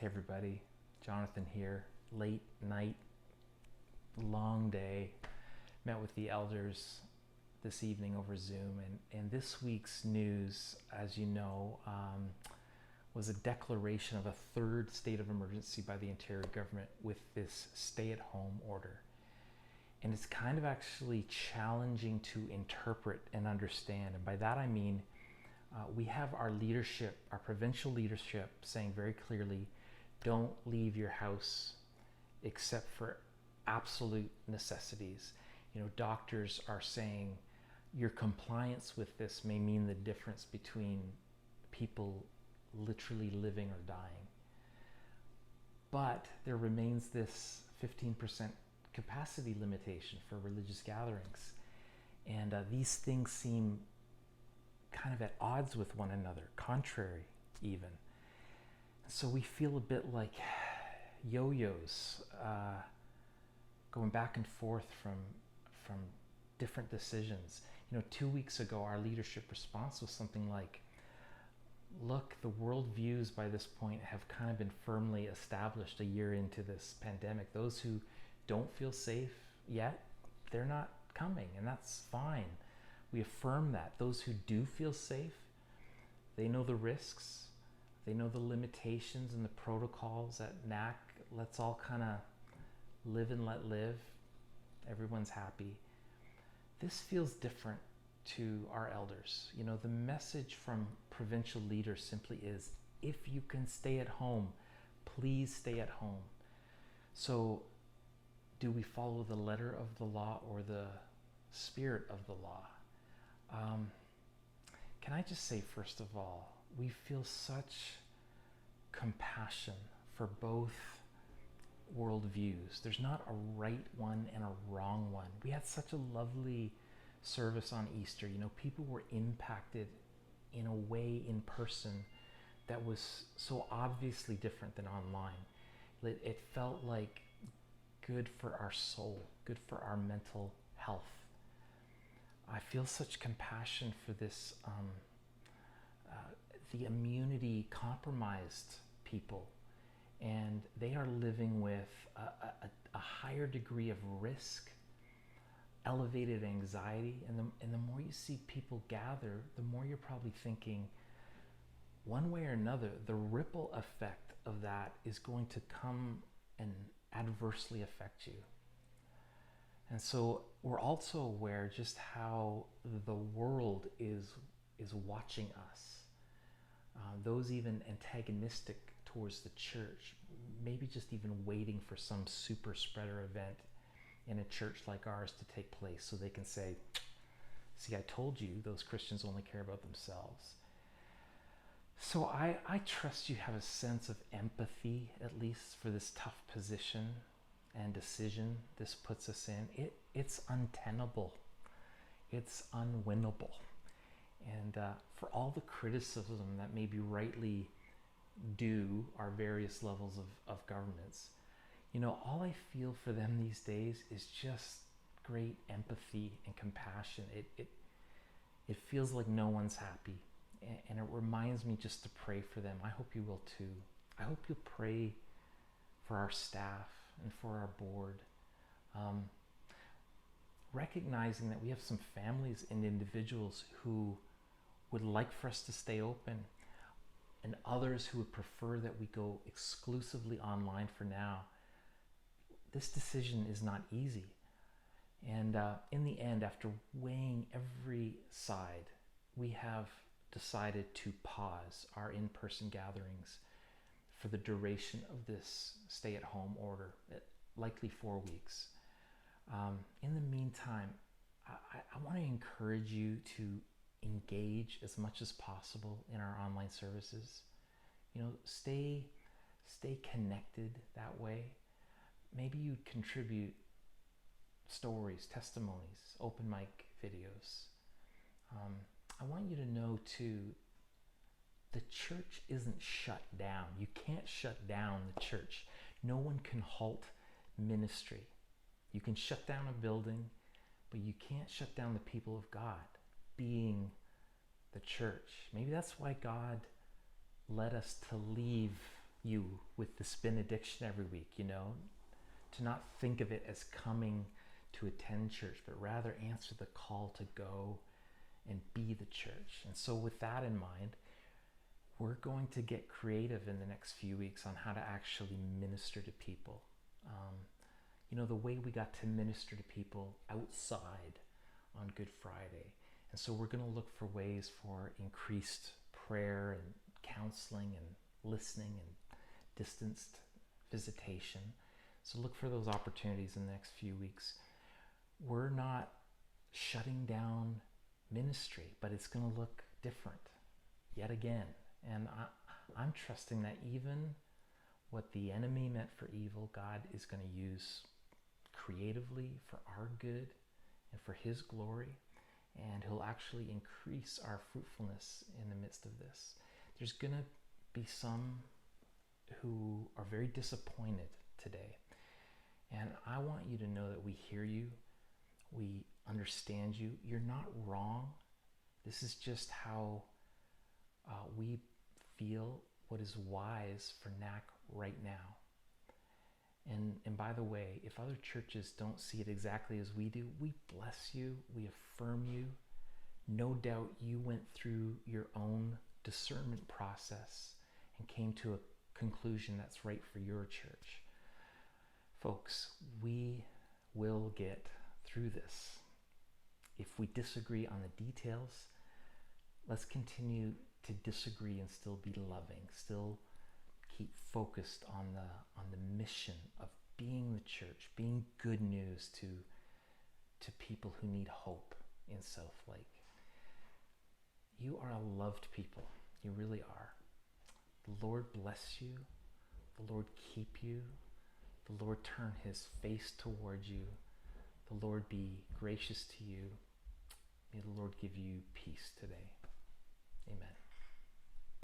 Hey everybody, Jonathan here. Late night, long day. Met with the elders this evening over Zoom, and this week's news, as you know, was a declaration of a third state of emergency by the Ontario government with this stay-at-home order. And it's kind of actually challenging to interpret and understand. And by that I mean, we have our leadership, our provincial leadership, saying very clearly, don't leave your house except for absolute necessities. You know, doctors are saying your compliance with this may mean the difference between people literally living or dying. But there remains this 15% capacity limitation for religious gatherings. And these things seem kind of at odds with one another, contrary even. So we feel a bit like yo-yos, going back and forth from different decisions. You know, 2 weeks ago, our leadership response was something like, look, the worldviews by this point have kind of been firmly established a year into this pandemic. Those who don't feel safe yet, they're not coming, and that's fine. We affirm that. Those who do feel safe, they know the risks, they know the limitations and the protocols at NAC. Let's all kind of live and let live. Everyone's happy. This feels different to our elders. You know, the message from provincial leaders simply is, if you can stay at home, please stay at home. So do we follow the letter of the law or the spirit of the law? Can I just say, first of all, we feel such compassion for both worldviews. There's not a right one and a wrong one. We had such a lovely service on Easter. You know, people were impacted in a way in person that was so obviously different than online. It felt like good for our soul, good for our mental health. I feel such compassion for this, the immunity compromised people, and they are living with a higher degree of risk, elevated anxiety, and the more you see people gather, the more you're probably thinking, one way or another, the ripple effect of that is going to come and adversely affect you. And so we're also aware just how the world is watching us. Those even antagonistic towards the church, maybe just even waiting for some super spreader event in a church like ours to take place so they can say, see, I told you those Christians only care about themselves. So I trust you have a sense of empathy, at least, for this tough position and decision this puts us in. It's untenable. It's unwinnable. And for all the criticism that may be rightly due our various levels of governments, you know, all I feel for them these days is just great empathy and compassion. It feels like no one's happy. And it reminds me just to pray for them. I hope you will too. I hope you'll pray for our staff and for our board. Recognizing that we have some families and individuals who would like for us to stay open, and others who would prefer that we go exclusively online for now. This decision is not easy. And in the end, after weighing every side, we have decided to pause our in-person gatherings for the duration of this stay-at-home order, likely 4 weeks. In the meantime, I want to encourage you to engage as much as possible in our online services. You know, stay connected that way. Maybe you'd contribute stories, testimonies, open mic videos. I want you to know too, the church isn't shut down. You can't shut down the church. No one can halt ministry. You can shut down a building, but you can't shut down the people of God being the church. Maybe that's why God led us to leave you with this benediction every week, to not think of it as coming to attend church, but rather answer the call to go and be the church. And so with that in mind, we're going to get creative in the next few weeks on how to actually minister to people. The way we got to minister to people outside on Good Friday. And so we're going to look for ways for increased prayer and counseling and listening and distanced visitation. So look for those opportunities in the next few weeks. We're not shutting down ministry, but it's going to look different yet again. And I'm trusting that even what the enemy meant for evil, God is going to use creatively for our good and for his glory. And he'll actually increase our fruitfulness in the midst of this. There's going to be some who are very disappointed today. And I want you to know that we hear you. We understand you. You're not wrong. This is just how we feel what is wise for NAC right now. And by the way, if other churches don't see it exactly as we do, we bless you, we affirm you. No doubt you went through your own discernment process and came to a conclusion that's right for your church. Folks, we will get through this. If we disagree on the details, let's continue to disagree and still be loving, still keep focused on the mission of being the church, being good news to people who need hope in South Lake. You are a loved people. You really are. The Lord bless you. The Lord keep you. The Lord turn his face toward you. The Lord be gracious to you. May the Lord give you peace today. Amen.